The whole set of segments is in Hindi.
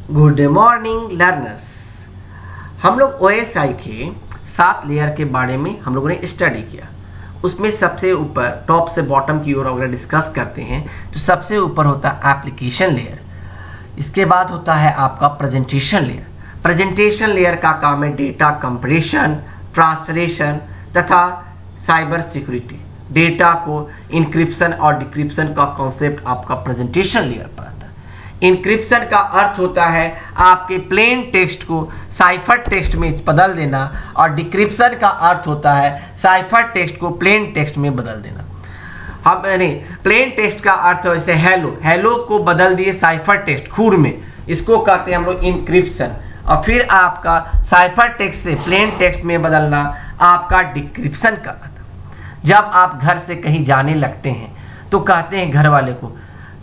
Good morning learners. हम लोग OSI के 7 लेयर के बारे में हम लोगों ने स्टडी किया। उसमें सबसे ऊपर टॉप से बॉटम की ओर अगर डिस्कस करते हैं तो सबसे ऊपर होता है एप्लीकेशन लेयर। इसके बाद होता है आपका प्रेजेंटेशन लेयर। प्रेजेंटेशन लेयर का काम है डेटा कंप्रेशन, ट्रांसलेशन तथा साइबर सिक्योरिटी। डेटा को इंक्रिप्शन और डिक्रिप्शन का कॉन्सेप्ट आपका प्रेजेंटेशन लेयर पर आता है। इंक्रिप्शन का अर्थ होता है आपके प्लेन टेक्स्ट को साइफर टेक्स्ट में बदल देना और डिक्रिप्शन का अर्थ होता है साइफर टेक्स्ट को प्लेन टेक्स्ट में बदल देना। हम प्लेन टेक्स्ट का अर्थ है जैसे हेलो को बदल दिए साइफर टेक्स्ट खूर में, इसको कहते हैं हम लोग इंक्रिप्शन। और फिर आपका साइफर टेक्स्ट से प्लेन टेक्स्ट में बदलना आपका डिक्रिप्शन का अर्थ। जब आप घर से कहीं जाने लगते हैं तो कहते हैं घर वाले को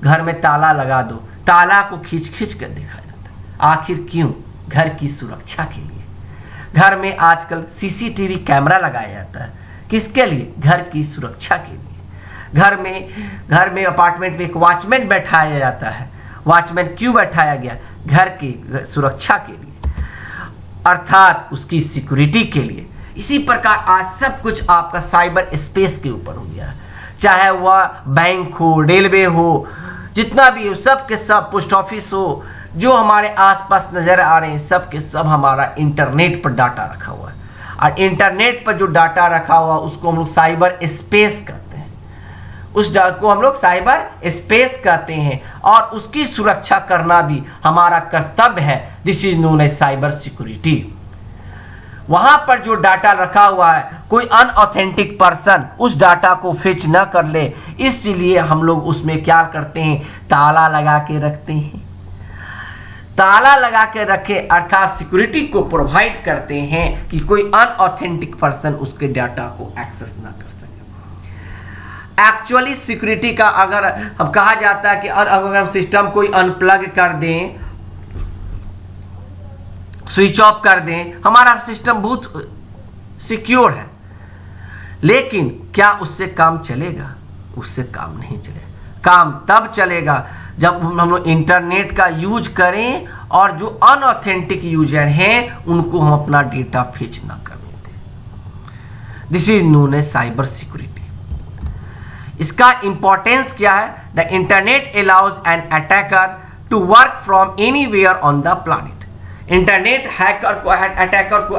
घर में ताला लगा दो, ताला को खींच खींच कर देखा जाता है। आखिर क्यों? घर की सुरक्षा के लिए। घर में आजकल CCTV कैमरा लगाया जाता है। किसके लिए? घर की सुरक्षा के लिए। घर में अपार्टमेंट में एक वॉचमैन बैठाया जाता है। वॉचमैन क्यों बैठाया गया? घर की सुरक्षा के लिए, अर्थात उसकी सिक्योरिटी के लिए। इसी प्रकार आज सब कुछ आपका साइबर स्पेस के ऊपर हो गया। चाहे वह बैंक हो, रेलवे हो, जितना भी हो, सब के सब, पोस्ट ऑफिस हो, जो हमारे आसपास नजर आ रहे हैं सब के सब हमारा इंटरनेट पर डाटा रखा हुआ है। और इंटरनेट पर जो डाटा रखा हुआ उसको हम लोग साइबर स्पेस कहते हैं। उस डाटा को हम लोग साइबर स्पेस कहते हैं और उसकी सुरक्षा करना भी हमारा कर्तव्य है। This is known as cyber security. वहां पर जो डाटा रखा हुआ है कोई अनऑथेंटिक पर्सन उस डाटा को फेच न कर ले, इसलिए हम लोग उसमें क्या करते हैं? ताला लगा के रखते हैं। ताला लगा के रखे अर्थात सिक्योरिटी को प्रोवाइड करते हैं कि कोई अनऑथेंटिक पर्सन उसके डाटा को एक्सेस ना कर सके। एक्चुअली सिक्योरिटी का अगर हम कहा जाता है कि अगर हम सिस्टम कोई अनप्लग कर दें, स्विच ऑफ कर दें, हमारा सिस्टम बहुत सिक्योर है। लेकिन क्या उससे काम चलेगा? उससे काम नहीं चलेगा। काम तब चलेगा जब हम लोग इंटरनेट का यूज करें और जो अनऑथेंटिक यूजर हैं उनको हम अपना डेटा फेच ना करने दें। This is known as cyber security. इसका इंपॉर्टेंस क्या है? The internet allows an attacker to work from anywhere on the planet. Internet attacker को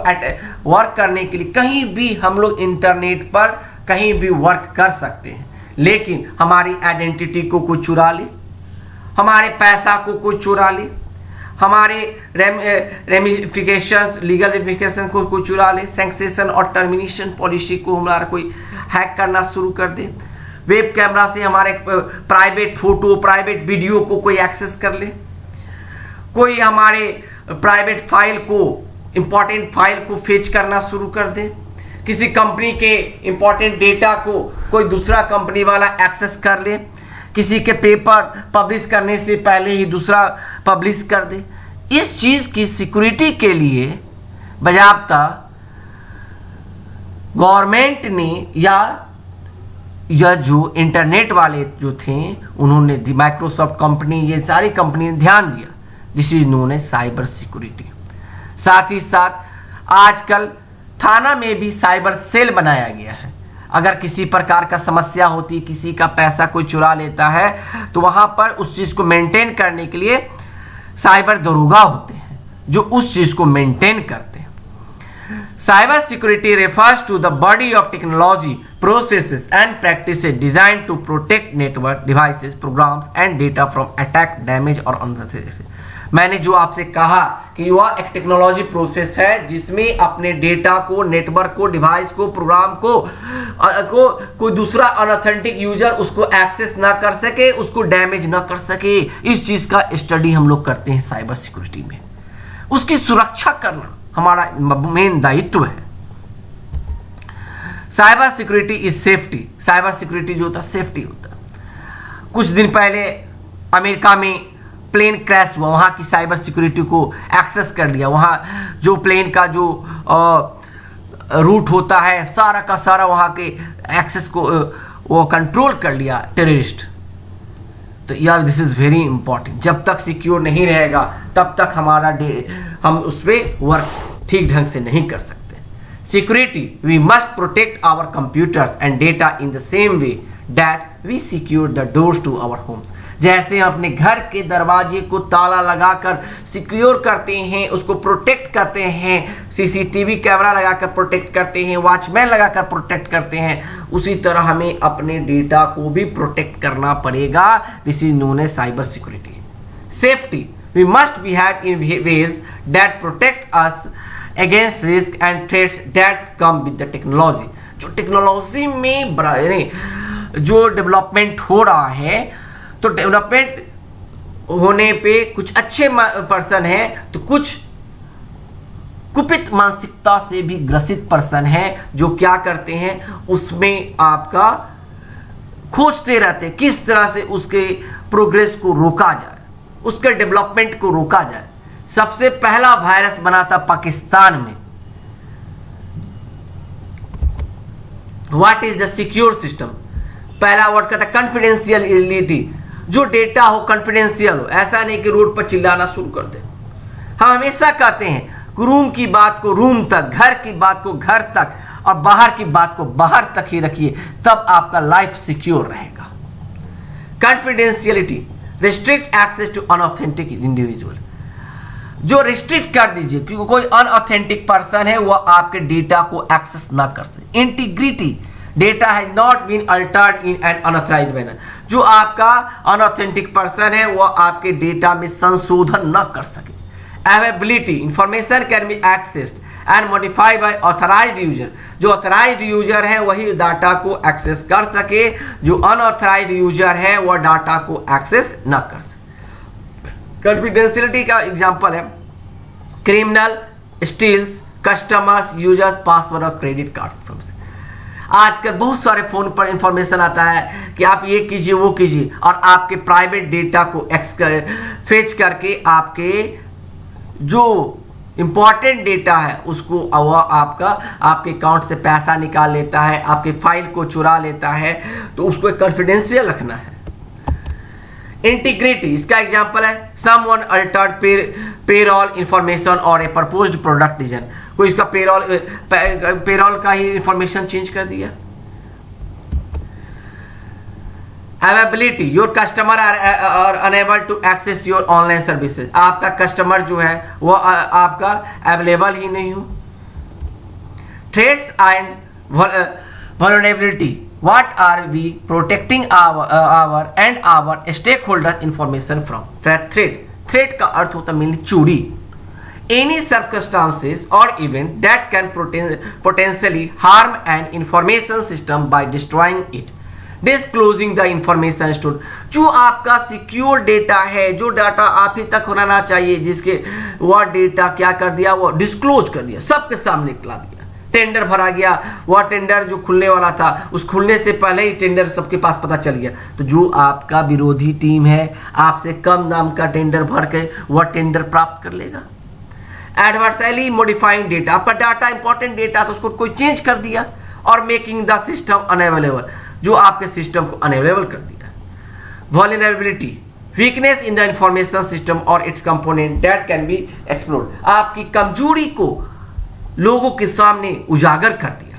वर्क करने के लिए कहीं भी हम लोग इंटरनेट पर कहीं भी वर्क कर सकते हैं। लेकिन हमारी आइडेंटिटी को कोई चुरा ले, हमारे पैसा को कोई चुरा ले, हमारे रेमिफिकेशंस, लीगल रेमिफिकेशन को कोई चुरा ले, सैंक्शन और टर्मिनेशन पॉलिसी को हमारा कोई हैक करना शुरू कर दे, वेब कैमरा से हमारे प्राइवेट फोटो, प्राइवेट वीडियो को कोई एक्सेस कर ले, कोई हमारे प्राइवेट फाइल को, इंपॉर्टेंट फाइल को फेच करना शुरू कर दे, किसी कंपनी के इंपॉर्टेंट डेटा को कोई दूसरा कंपनी वाला एक्सेस कर ले, किसी के पेपर पब्लिश करने से पहले ही दूसरा पब्लिश कर दे। इस चीज की सिक्योरिटी के लिए बाकायदा गवर्नमेंट ने या जो इंटरनेट वाले जो थे उन्होंने, माइक्रोसॉफ्ट कंपनी, ये सारी कंपनी ने ध्यान दिया। This is known as cyber security. साथ ही साथ आजकल थाना में भी साइबर सेल बनाया गया है। अगर किसी प्रकार का समस्या होती है, किसी का पैसा कोई चुरा लेता है, तो वहां पर उस चीज को मेंटेन करने के लिए साइबर दरोगा होते हैं जो उस चीज को मेंटेन करते हैं। Cyber security refers to the body of technology processes and practices designed to protect network devices, programs and data from attack, damage और unnecessary। मैंने जो आपसे कहा कि वह एक टेक्नोलॉजी प्रोसेस है जिसमें अपने डेटा को, नेटवर्क को, डिवाइस को, प्रोग्राम को कोई दूसरा अनऑथेंटिक यूजर उसको एक्सेस ना कर सके, उसको डैमेज ना कर सके। इस चीज का स्टडी हम लोग करते हैं साइबर सिक्योरिटी में। उसकी सुरक्षा करना हमारा मेन दायित्व है। Cyber security is safety. Cyber security जो होता है सेफ्टी होता है। कुछ दिन पहले अमेरिका में प्लेन क्रैश हुआ, वहां की साइबर सिक्योरिटी को एक्सेस कर लिया। वहां जो प्लेन का जो रूट होता है सारा का सारा वहां के एक्सेस को वो कंट्रोल कर लिया टेररिस्ट। तो यार दिस इज वेरी इंपॉर्टेंट। जब तक सिक्योर नहीं रहेगा तब तक हम उस पर वर्क ठीक ढंग से नहीं कर सकते। Security, we must protect our computers and data in the same way that we secure the doors to our homes. जैसे हम अपने घर के दरवाजे को ताला लगाकर सिक्योर करते हैं, उसको प्रोटेक्ट करते हैं, सीसीटीवी कैमरा लगाकर प्रोटेक्ट करते हैं, वॉचमैन लगाकर प्रोटेक्ट करते हैं, उसी तरह हमें अपने डेटा को भी प्रोटेक्ट करना पड़ेगा। This is known as cyber security. Safety, we must behave in ways that protect us against risk and threats that come with the technology. जो टेक्नोलॉजी में जो डेवलपमेंट हो रहा है, तो डेवलपमेंट होने पे कुछ अच्छे पर्सन हैं तो कुछ कुपित मानसिकता से भी ग्रसित पर्सन हैं जो क्या करते हैं, उसमें आपका खोजते रहते हैं किस तरह से उसके प्रोग्रेस को रोका जाए, उसके डेवलपमेंट को रोका जाए। सबसे पहला वायरस बना था पाकिस्तान में। What is the secure system? पहला वर्ड का था कॉन्फिडेंशियलिटी, जो डेटा हो कॉन्फिडेंशियल हो। ऐसा नहीं कि रोड पर चिल्लाना शुरू कर दे। हम हमेशा कहते हैं रूम की बात को रूम तक, घर की बात को घर तक और बाहर की बात को बाहर तक ही रखिए, तब आपका लाइफ सिक्योर रहेगा। Confidentiality, restrict access to unauthentic individual, जो रिस्ट्रिक्ट कर दीजिए क्योंकि कोई अनऑथेंटिक पर्सन है वह आपके डेटा को एक्सेस ना कर सके। Integrity, data has not been altered in an unauthorized manner, जो आपका अनऑथेंटिक पर्सन है वह आपके डेटा में संशोधन न कर सके। Availability, information can be accessed and modified by authorised user, जो ऑथराइज्ड यूजर है वही डाटा को एक्सेस कर सके, जो अनऑथराइज्ड यूजर है वह डाटा को एक्सेस न कर सके। कॉन्फिडेंशियलिटी का एग्जांपल है criminal steals customers users password और क्रेडिट कार्ड। आजकल बहुत सारे फोन पर इंफॉर्मेशन आता है कि आप ये कीजिए वो कीजिए और आपके प्राइवेट डेटा को फेच करके आपके जो इंपॉर्टेंट डेटा है उसको आपके अकाउंट से पैसा निकाल लेता है, आपके फाइल को चुरा लेता है। तो उसको कॉन्फिडेंशियल रखना है। इंटीग्रिटी, इसका एग्जांपल है समवन अल्टर्ड पेरोल इंफॉर्मेशन और ए प्रपोज्ड प्रोडक्ट डिजाइन, कोई इसका पेरोल का ही इंफॉर्मेशन चेंज कर दिया। Availability, your customer are unable to access your online services, आपका कस्टमर जो है वो आपका अवेलेबल ही नहीं हो। Threats and vulnerability, what are we protecting our and our stakeholders information from? Threat का अर्थ होता है मेनली चोरी। Any circumstances or event that can potentially harm an information system by destroying it, disclosing the information stored, जो आपका सिक्योर डेटा है, जो डाटा आप ही तक होना चाहिए, जिसके वह डेटा क्या कर दिया, वो डिस्क्लोज कर दिया, सबके सामने निकला दिया। टेंडर भरा गया, वह टेंडर जो खुलने वाला था उस खुलने से पहले ही टेंडर सबके पास पता चल गया। तो जो आपका विरोधी टीम है आपसे कम दाम का टेंडर भर के वह टेंडर प्राप्त कर लेगा। एडवर्सली मॉडिफाइंग डेटा, आपका डाटा इंपॉर्टेंट डेटा तो उसको कोई चेंज कर दिया। और मेकिंग द सिस्टम अनअवेलेबल, जो आपके सिस्टम को अनअवेलेबल कर दिया। Vulnerability, weakness in the information system और its component that can be exploited, आपकी कमजोरी को लोगों के सामने उजागर कर दिया।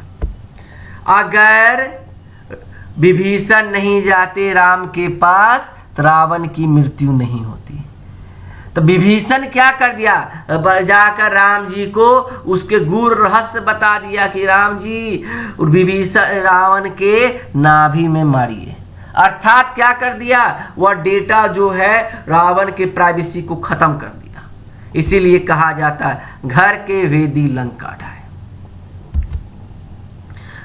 अगर विभीषण नहीं जाते राम के पास तो रावण की मृत्यु नहीं होती। तो विभीषण क्या कर दिया, जाकर राम जी को उसके गूढ़ रहस्य बता दिया कि राम जी विभीषण रावण के नाभि में मारिए। अर्थात क्या कर दिया, वह डेटा जो है रावण के प्राइवेसी को खत्म कर दिया। इसीलिए कहा जाता है घर के वेदी लंका ढाए।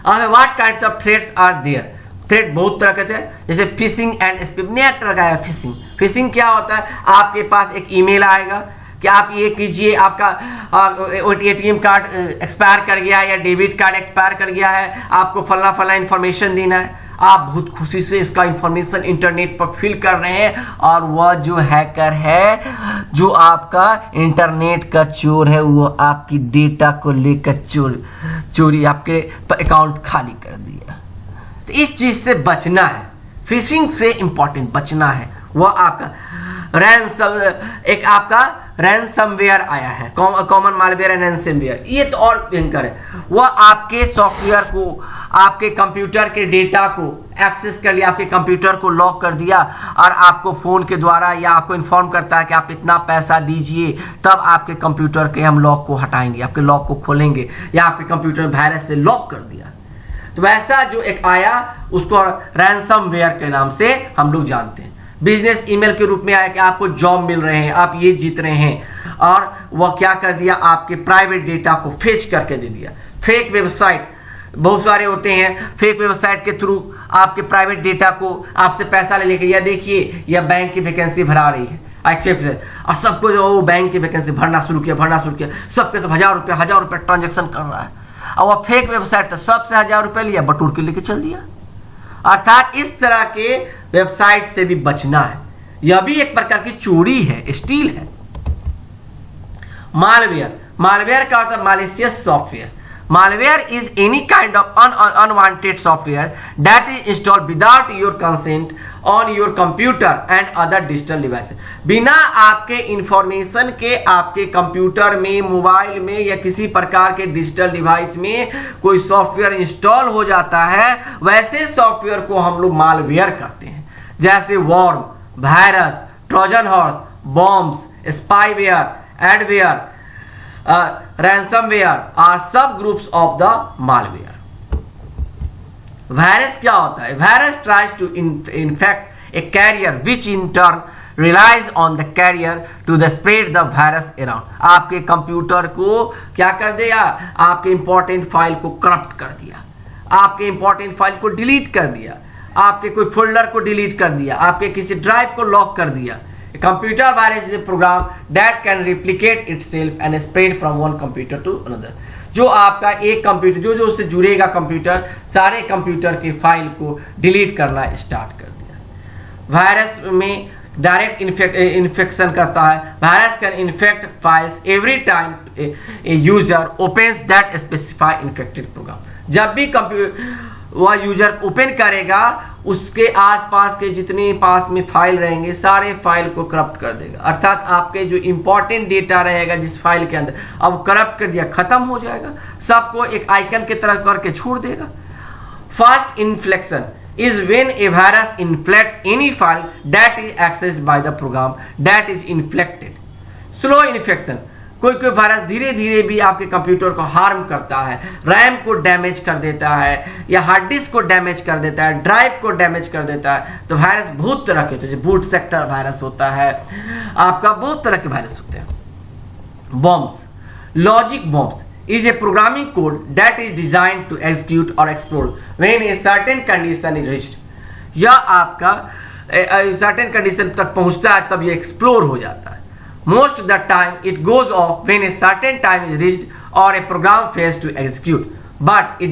अब what kinds of threats are there? Threat बहुत तरह के थे, जैसे फिशिंग एंड स्पैम। नया तरह का है फिशिंग। फिशिंग क्या होता है, आपके पास एक ईमेल आएगा कि आप ये कीजिए, आपका एटीएम कार्ड एक्सपायर कर गया या डेबिट कार्ड एक्सपायर कर गया है, आपको फला फला इंफॉर्मेशन देना है। आप बहुत खुशी से इसका इंफॉर्मेशन इंटरनेट पर फिल कर रहे हैं और वह जो हैकर है, जो आपका इंटरनेट का चोर है, वो आपकी डेटा को लेकर चोरी आपके अकाउंट खाली कर दिया। तो इस चीज से बचना है, फिशिंग से इंपॉर्टेंट बचना है। वो आपका एक आपका रैनसमवेयर आया है, कॉमन मालवेयर एंड रैनसमवेयर, ये तो और भयंकर है। वह आपके सॉफ्टवेयर को, आपके कंप्यूटर के डेटा को एक्सेस कर लिया, आपके कंप्यूटर को लॉक कर दिया और आपको फोन के द्वारा या आपको इन्फॉर्म करता है कि आप इतना पैसा दीजिए तब आपके कंप्यूटर के हम लॉक को हटाएंगे, आपके लॉक को खोलेंगे, या आपके कंप्यूटर में वायरस से लॉक कर दिया। तो वैसा जो एक आया उसको रैनसमवेयर के नाम से हम लोग जानते हैं। बिजनेस ईमेल के रूप में आया कि आपको जॉब मिल रहे हैं, आप ये जीत रहे हैं, और वह क्या कर दिया, आपके प्राइवेट डेटा को फेच करके दे दिया। फेक वेबसाइट बहुत सारे होते हैं, फेक वेबसाइट के थ्रू आपके प्राइवेट डेटा को आपसे पैसा ले लेके, या देखिए यह बैंक की वैकेंसी भरा रही है और सबको जो बैंक की वैकेंसी भरना शुरू किया, सबके सब हजार रुपये ट्रांजेक्शन कर रहा है, और वह फेक वेबसाइट था, सबसे 1000 रुपये लिया, बटूर के लेके चल दिया। अर्थात इस तरह के वेबसाइट से भी बचना है, यह भी एक प्रकार की चोरी है, स्टील है। मालवेयर का अर्थ है malicious software. Malware is any kind of unwanted software that is installed without your consent on your computer and other digital devices. बिना आपके इंफॉर्मेशन के आपके कंप्यूटर में, मोबाइल में या किसी प्रकार के डिजिटल डिवाइस में कोई सॉफ्टवेयर इंस्टॉल हो जाता है, वैसे सॉफ्टवेयर को हम लोग मालवेयर कहते हैं। जैसे worm, virus, trojan horse, bombs, spyware, adware, ransomware are subgroups of the malware. Virus क्या होता है? Virus tries to infect a carrier which in turn relies on the carrier to the spread the virus around. आपके कंप्यूटर को क्या कर दिया? आपके इंपॉर्टेंट फाइल को करप्ट कर दिया, आपके इंपॉर्टेंट फाइल को डिलीट कर दिया, आपके कोई फोल्डर को डिलीट कर दिया, आपके किसी ड्राइव को लॉक कर दिया। A computer virus is a program that can replicate itself and spread from one computer to another. जो आपका एक कंप्यूटर जो उससे जुड़ेगा कंप्यूटर, सारे कंप्यूटर की फाइल को डिलीट करना स्टार्ट कर दिया। वायरस में डायरेक्ट इन्फेक्शन करता है। Virus can infect files every time a user opens that specify infected program. जब भी वह यूजर ओपन करेगा, उसके आसपास के जितने पास में फाइल रहेंगे सारे फाइल को करप्ट कर देगा। अर्थात आपके जो इंपॉर्टेंट डेटा रहेगा जिस फाइल के अंदर, अब करप्ट कर दिया, खत्म हो जाएगा, सबको एक आइकन की तरह करके छोड़ देगा। Fast inflection is when a virus infects any file that is accessed by the program that is infected. Slow infection, कोई वायरस धीरे धीरे भी आपके कंप्यूटर को हार्म करता है, रैम को डैमेज कर देता है या हार्ड डिस्क को डैमेज कर देता है, ड्राइव को डैमेज कर देता है। तो वायरस बहुत तरह के होते हैं, बूट सेक्टर वायरस होता है, आपका बहुत तरह के वायरस होते हैं। Bombs, logic bombs is a programming code that is designed to execute or explode when a certain condition is reached. यह आपका certain condition तक पहुंचता है तब ये explode हो जाता है। Most of the time it goes off when a certain time is reached or a program fails to execute. But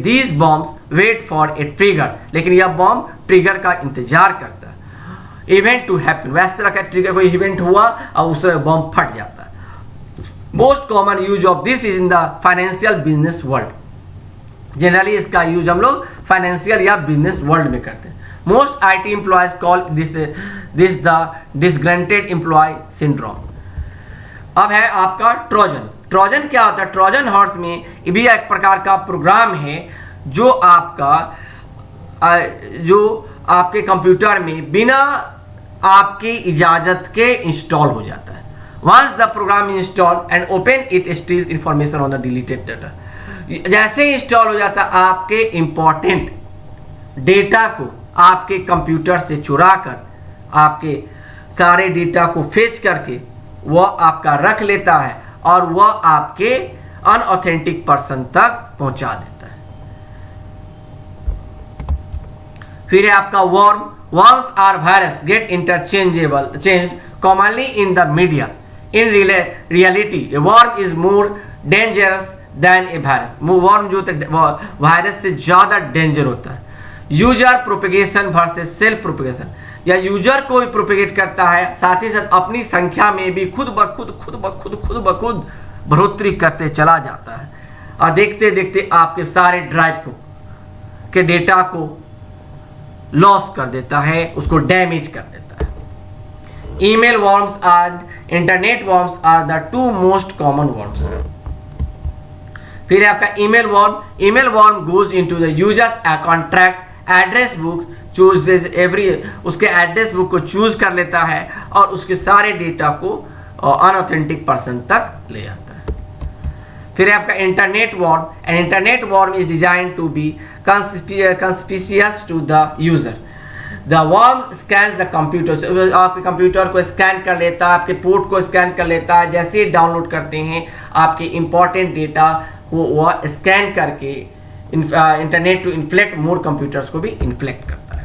these bombs wait for a trigger. लेकिन यह बॉम्ब ट्रिगर का इंतजार करता है। Event to happen, वैसे तरह का ट्रिगर, कोई इवेंट हुआ और उससे बॉम्ब फट जाता है। Most common use of this is in the financial business world. Generally इसका यूज हम लोग फाइनेंशियल या बिजनेस वर्ल्ड में करते हैं। Most IT employees call this the disgruntled employee syndrome. अब है आपका ट्रोजन। ट्रोजन क्या होता है? ट्रोजन हॉर्स में ये भी एक प्रकार का प्रोग्राम है जो आपके कंप्यूटर में बिना आपकी इजाजत के इंस्टॉल हो जाता है। Once the program is installed and open, it steals information on the deleted data. जैसे ही इंस्टॉल हो जाता है, आपके इंपॉर्टेंट डेटा को आपके कंप्यूटर से चुरा कर, आपके सारे डेटा को फेच करके वह आपका रख लेता है और वह आपके अनऑथेंटिक पर्सन तक पहुंचा देता है। फिर है आपका worm. Worms are virus get changed commonly in the media. In reality, a worm is more dangerous than a virus. Worm जो वायरस से ज्यादा डेंजर होता है। User propagation versus self propagation, या यूजर को भी प्रोपेगेट करता है, साथ ही साथ अपनी संख्या में भी खुद ब खुद बढ़ोतरी करते चला जाता है और देखते देखते आपके सारे ड्राइव को के डेटा को लॉस कर देता है, उसको डैमेज कर देता है। Email worms and internet worms are the two most common worms. फिर है आपका email worm. Email worm goes into the users contract address book, chooses every, उसके एड्रेस बुक को चूज कर लेता है और उसके सारे डेटा को अनऑथेंटिक पर्सन तक ले जाता है। फिर है आपका internet worm. And internet worm is design to be conspicuous to the user. The worm scan the computer, आपके कंप्यूटर को स्कैन कर लेता है, आपके पोर्ट को स्कैन कर लेता है। जैसे ही डाउनलोड करते हैं आपके इंपॉर्टेंट डेटा को वह स्कैन करके इंटरनेट टू इन्फ्लेक्ट मोर कंप्यूटर्स को भी इन्फ्लेक्ट करता है।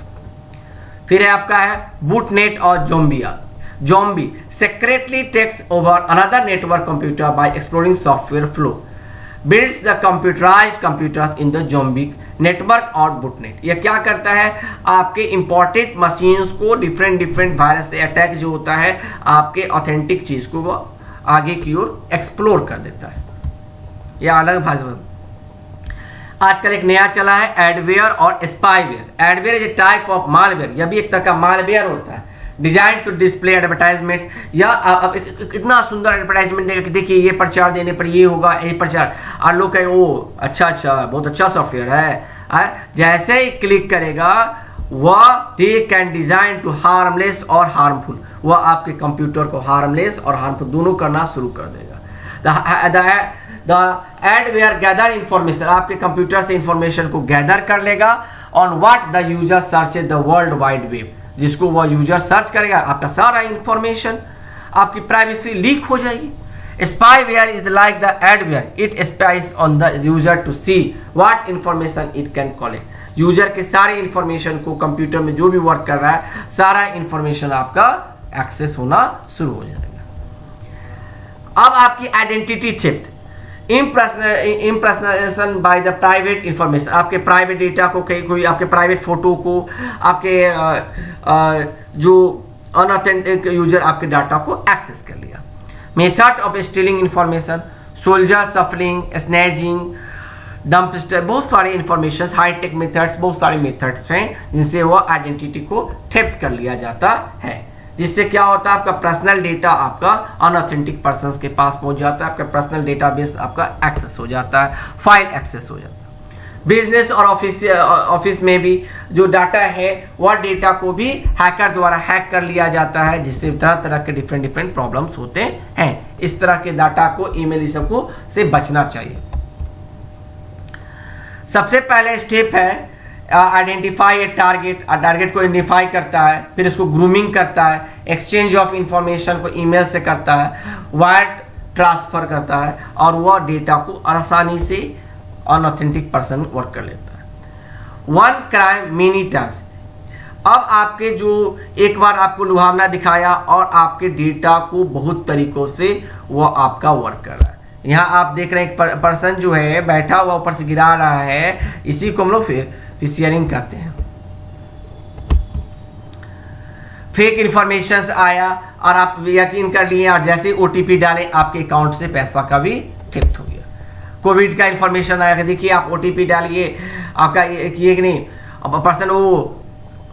फिर है आपका है बूटनेट और zombie secretly takes over another network computer by exploring software flow, builds the computerized computers in the zombie network और botnet। यह क्या करता है, आपके इंपॉर्टेंट मशीन्स को डिफरेंट वायरस से अटैक जो होता है आपके ऑथेंटिक चीज को वो आगे की ओर एक्सप्लोर कर देता है। यह अलग भाषा। आजकल एक नया चला है एडवेयर और spyware. Adware is a type of malware, यह भी एक तरह का मालवेयर होता है। डिजाइन टू डिस्प्ले एडवर्टाइजमेंट्स, या आप इतना सुंदर एडवर्टाइजमेंट देगा कि देखिए ये प्रचार देने पर ये होगा, ये प्रचार, और लोग कहे ओ अच्छा बहुत अच्छा सॉफ्टवेयर है। जैसे ही क्लिक करेगा वह they can design to harmless और हार्मफुल, वह आपके कंप्यूटर को हार्मलेस और हार्मफुल दोनों करना शुरू कर देगा। द एडवेयर गैदर इंफॉर्मेशन, आपके कंप्यूटर से इंफॉर्मेशन को गैदर कर लेगा on what the user search the world wide web, जिसको वह यूजर सर्च करेगा आपका सारा इंफॉर्मेशन, आपकी प्राइवेसी लीक हो जाएगी। Spyware is like the adware, it spies on the user to see what information it can collect. User के सारे इंफॉर्मेशन को कंप्यूटर में जो भी वर्क कर रहा है सारा इंफॉर्मेशन आपका एक्सेस होना शुरू हो जाएगा। अब आपकी identity theft, impersonation by the private information, आपके प्राइवेट डेटा को कोई आपके प्राइवेट फोटो को, आपके जो अनऑथेंटिक यूजर आपके डाटा को एक्सेस कर लिया। Method of stealing information, soldier सफलिंग, snatching, dumpster, बहुत सारे इंफॉर्मेशन, हाईटेक मेथड्स, बहुत सारे मेथड्स हैं जिनसे वो आइडेंटिटी को थेफ्ट कर लिया जाता है। जिससे क्या होता है, आपका पर्सनल डेटा आपका अनऑथेंटिक पर्संस के पास पहुंच जाता है, आपका पर्सनल डेटाबेस आपका एक्सेस हो जाता है, फाइल एक्सेस हो जाता है। बिजनेस और ऑफिस में भी जो डाटा है वह डेटा को भी हैकर द्वारा हैक कर लिया जाता है, जिससे तरह तरह के डिफरेंट प्रॉब्लम्स होते हैं। इस तरह के डाटा को, ईमेल सबको से बचना चाहिए। सबसे पहले स्टेप है आइडेंटिफाई ए टारगेट, टारगेट को आइडेंटिफाई करता है, फिर इसको ग्रूमिंग करता है, एक्सचेंज ऑफ इंफॉर्मेशन को ईमेल से करता है, वायर ट्रांसफर करता है और वह डेटा को आसानी से अनऑथेंटिक पर्सन वर्क कर लेता है। वन क्राइम मेनी टाइम्स, अब आपके जो एक बार आपको लुभावना दिखाया और आपके डेटा को बहुत तरीकों से वह आपका वर्क कर रहा है। यहाँ आप देख रहे हैं एक पर्सन जो है बैठा हुआ ऊपर से गिरा रहा है, इसी को हम लोग फिर शेयरिंग करते हैं। फेक इंफॉर्मेशन आया और आप यकीन कर लिए और जैसे ओटीपी डाले आपके अकाउंट से पैसा का भी थेफ्ट हो गया। कोविड का इंफॉर्मेशन आया, देखिए आप ओटीपी डालिए, आपका किए कि नहीं, अब पर्सन वो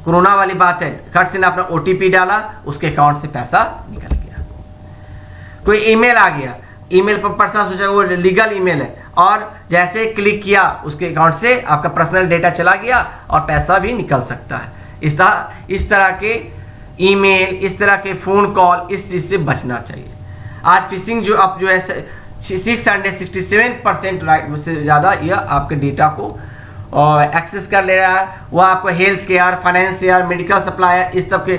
कोरोना वाली बात है, खट से ने अपना ओटीपी डाला, उसके अकाउंट से पैसा निकल गया। कोई ईमेल आ गया, ईमेल पर पर्सन सोचा वो लीगल ईमेल है और जैसे क्लिक किया उसके अकाउंट से आपका पर्सनल डेटा चला गया और पैसा भी निकल सकता है। इस तरह के ईमेल, इस तरह के फोन कॉल, इस चीज से बचना चाहिए। आज फिशिंग जो आप जो है 667% राइट से ज्यादा यह आपके डेटा को एक्सेस कर ले रहा है। वह आपको health care, financial, medical supplier इस तरह के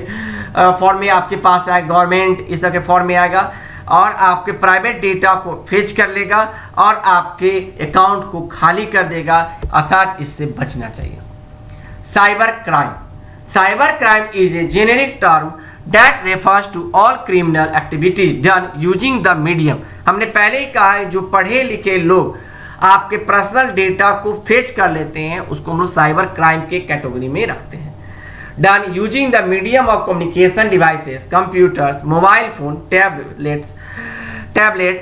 फॉर्म में आपके पास आए, गवर्नमेंट इस तरह के फॉर्म में आएगा और आपके प्राइवेट डेटा को फेच कर लेगा और आपके अकाउंट को खाली कर देगा, अर्थात इससे बचना चाहिए। Cyber crime, cyber crime is a generic term that refers to all criminal activities done using the medium. हमने पहले ही कहा है जो पढ़े लिखे लोग आपके पर्सनल डेटा को फेच कर लेते हैं उसको हम लोग साइबर क्राइम के कैटेगरी में रखते हैं। Done using the medium of communication devices, computers, mobile phone, tablet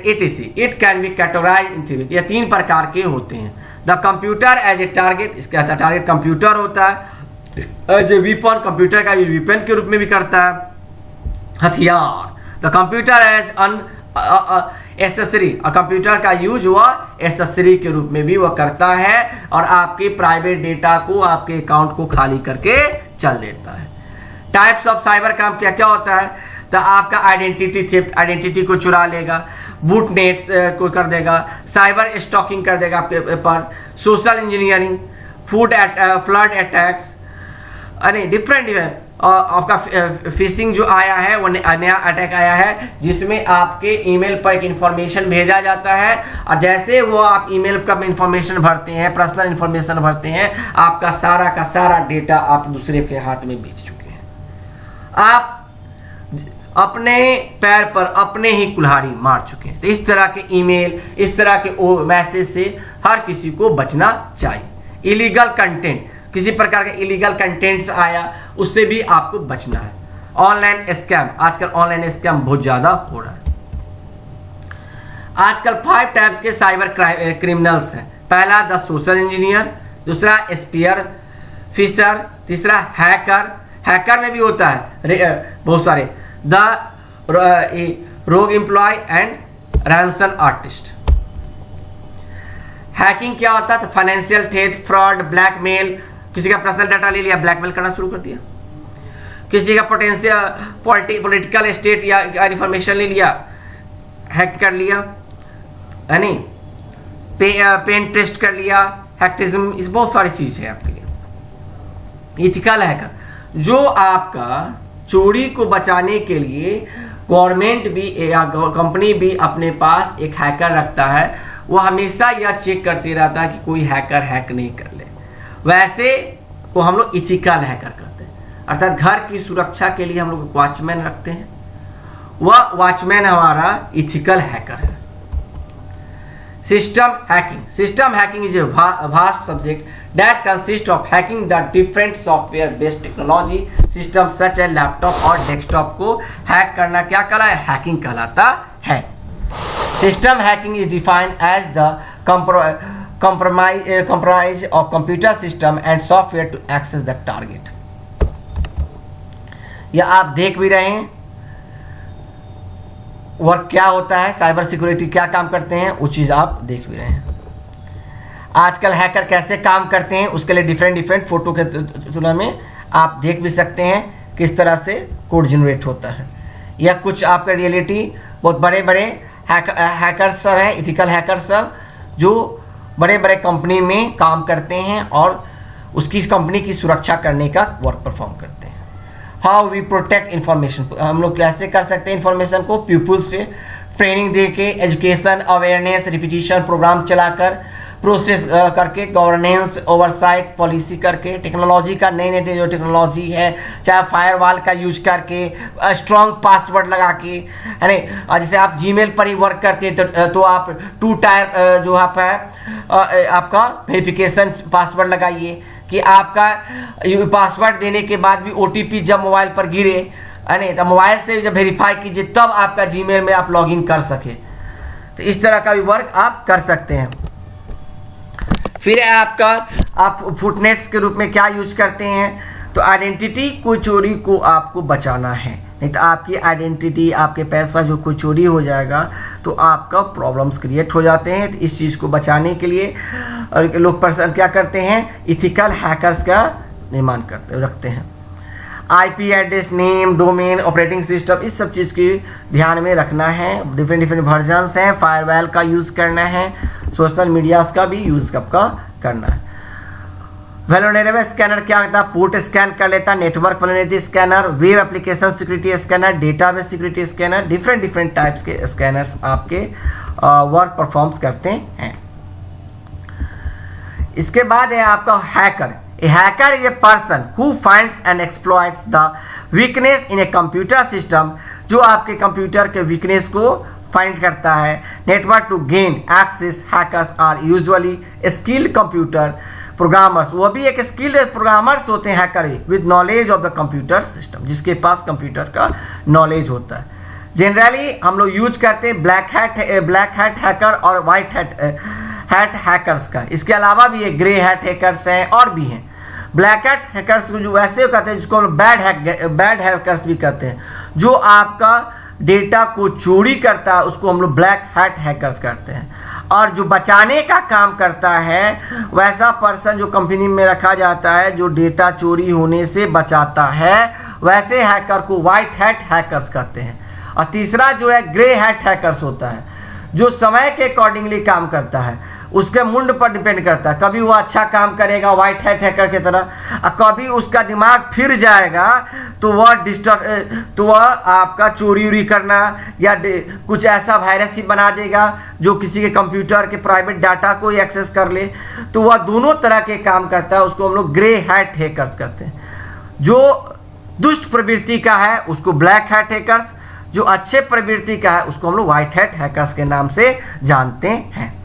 etc. It can be categorized in three. ये 3 प्रकार के होते हैं। The computer as a target, इसका टारगेट कंप्यूटर होता है। एज ए वीपन, कंप्यूटर का यूज वीपन के रूप में भी करता है, हथियार। The computer as an accessory, और कंप्यूटर का यूज हुआ एसेसरी के रूप में भी वह करता है और आपके प्राइवेट डेटा को, आपके अकाउंट को खाली करके चल देता है। टाइप्स ऑफ साइबर क्राइम क्या क्या होता है? तो आपका आइडेंटिटी थेफ्ट, आइडेंटिटी को चुरा लेगा, बूट नेट को कर देगा, साइबर स्टॉकिंग कर देगा आपके पर, सोशल इंजीनियरिंग, फ्लड अटैक्स, अरे डिफरेंट आपका फिशिंग जो आया है, वो नया अटैक आया है जिसमें आपके ईमेल पर एक इंफॉर्मेशन भेजा जाता है और जैसे वो आप ईमेल का इंफॉर्मेशन भरते हैं, पर्सनल इंफॉर्मेशन भरते हैं, आपका सारा का सारा डेटा आप दूसरे के हाथ में बेच चुके हैं। आप अपने पैर पर अपने ही कुल्हाड़ी मार चुके हैं। तो इस तरह के ईमेल, इस तरह के मैसेज से हर किसी को बचना चाहिए। इलीगल कंटेंट, किसी प्रकार का इलीगल कंटेंट्स आया उससे भी आपको बचना है। ऑनलाइन स्कैम, आजकल ऑनलाइन स्कैम बहुत ज्यादा हो रहा है। आजकल 5 टाइप्स के साइबर क्रिमिनल्स हैं। पहला द सोशल इंजीनियर, दूसरा स्पीयर फिशर, तीसरा हैकर, हैकर में भी होता है बहुत सारे, the rogue employ and ransom artist. Hacking क्या होता है? तो फाइनेंशियल थेफ्ट, फ्रॉड, ब्लैकमेल, किसी का पर्सनल डाटा ले लिया, ब्लैकमेल करना शुरू कर दिया, किसी का पोटेंशियल पॉलिटिकल स्टेट या इंफॉर्मेशन ले लिया, हैक कर लिया, है नहीं, पेन टेस्ट कर लिया, हैक्टिज्म, इस बहुत सारी चीज है आपके लिए। इथिकल हैकर, जो आपका चोरी को बचाने के लिए गवर्नमेंट भी या कंपनी भी अपने पास एक हैकर रखता है, वो हमेशा यह चेक करते रहता है कि कोई हैकर हैक नहीं कर ले। वैसे को हम लोग इथिकल हैकर कहते हैं, अर्थात घर की सुरक्षा के लिए हम लोग वॉचमैन रखते हैं, वह वॉचमैन हमारा इथिकल हैकर है। System hacking, system hacking is a vast subject that consists of hacking the different software based technology system such as laptop और डेस्कटॉप को हैक करना क्या कहलाता है? हैकिंग कहलाता है। System hacking is defined as the compromise of computer system and software to access the target। यह आप देख भी रहे हैं वर्क क्या होता है, साइबर सिक्योरिटी क्या काम करते हैं, वो चीज आप देख भी रहे हैं। आजकल हैकर कैसे काम करते हैं उसके लिए डिफरेंट फोटो के तुलना में आप देख भी सकते हैं किस तरह से कोड जनरेट होता है। या कुछ आपका रियलिटी बहुत बड़े बड़े हैकर्स सब हैं, इथिकल हैकर्स सब, जो बड़े बड़े कंपनी में काम करते हैं और उसकी कंपनी की सुरक्षा करने का वर्क परफॉर्म करते हैं। हाउ वी प्रोटेक्ट इंफॉर्मेशन, हम लोग कैसे कर सकते हैं इंफॉर्मेशन को? पीपुल्स से ट्रेनिंग दे के, एजुकेशन, अवेयरनेस, रिपीटिशन प्रोग्राम चलाकर, प्रोसेस करके, गवर्नेंस, ओवरसाइट, पॉलिसी करके, टेक्नोलॉजी का नई नई जो टेक्नोलॉजी है, चाहे फायरवॉल का यूज करके, स्ट्रॉन्ग पासवर्ड लगा के, है नहीं, जैसे आप जीमेल पर ही वर्क करते तो आप 2 टायर जो आपका वेरिफिकेशन पासवर्ड लगाइए कि आपका पासवर्ड देने के बाद भी OTP जब मोबाइल पर गिरे, है नहीं, तो मोबाइल से जब वेरीफाई कीजिए तब आपका जीमेल में आप लॉगिन कर सके। तो इस तरह का भी वर्क आप कर सकते हैं। फिर आपका आप फुटनेट्स के रूप में क्या यूज करते हैं? तो आइडेंटिटी कोई चोरी को आपको बचाना है, नहीं तो आपकी आइडेंटिटी, आपके पैसा जो कोई चोरी हो जाएगा तो आपका प्रॉब्लम्स क्रिएट हो जाते हैं। तो इस चीज को बचाने के लिए लोग पर्सन क्या करते हैं? इथिकल हैकर्स का निर्माण रखते हैं। IP address, name, domain, operating system, इस सब चीज की ध्यान में रखना है। डिफरेंट वर्जन्स हैं, फायरवॉल का यूज करना है, सोशल मीडिया का भी यूज आपका करना है। वल्नरेबल स्कैनर क्या होता है? पोर्ट स्कैन कर लेता है, network vulnerability scanner, web application security scanner, database security scanner, different types के स्कैनर्स आपके वर्क परफॉर्म्स करते हैं। इसके बाद है आपका hacker. A hacker is a person who finds and exploits the weakness in a computer system, जो आपके कंप्यूटर के वीकनेस को फाइंड करता है। Network to gain access, hackers are usually skilled computer programmers, वो भी एक स्किल्ड प्रोग्रामर्स होते हैं hacker with knowledge of the computer system, जिसके पास कंप्यूटर का नॉलेज होता है। जनरली हम लोग यूज करते हैं ब्लैक हैट हैकर और व्हाइट हैट हैकर्स का। इसके अलावा भी ये ग्रे हैट हैकर्स हैं और भी हैं। ब्लैक हैट हैकर्स को जो वैसे कहते हैं जिसको हम लोग बैड हैकर्स भी कहते हैं, जो आपका डेटा को चोरी करता है उसको हम लोग ब्लैक हैट हैकर्स करते हैं। और जो बचाने का काम करता है वैसा पर्सन जो कंपनी में रखा जाता है जो डेटा चोरी होने से बचाता है, वैसे हैकर को व्हाइट हैट हैकर्स कहते हैं। और तीसरा जो है ग्रे हैट हैकर्स होता है, जो समय के अकॉर्डिंगली काम करता है, उसके मुंड पर डिपेंड करता है। कभी वो अच्छा काम करेगा व्हाइट हैट हैकर की तरह, और कभी उसका दिमाग फिर जाएगा तो वह आपका चोरी उरी करना या कुछ ऐसा वायरस ही बना देगा जो किसी के कंप्यूटर के प्राइवेट डाटा को एक्सेस कर ले। तो वह दोनों तरह के काम करता है, उसको हम लोग ग्रे हैट हैकर्स करते हैं। जो दुष्ट प्रवृत्ति का है उसको ब्लैक हैट हैकर्स, जो अच्छे प्रवृत्ति का है उसको हम लोग व्हाइट हैट हैकर्स के नाम से जानते हैं।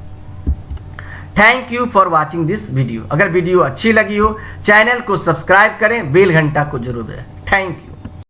Thank you for watching this video. अगर वीडियो अच्छी लगी हो चैनल को सब्सक्राइब करें, बेल घंटा को जरूर दबाएं। Thank you.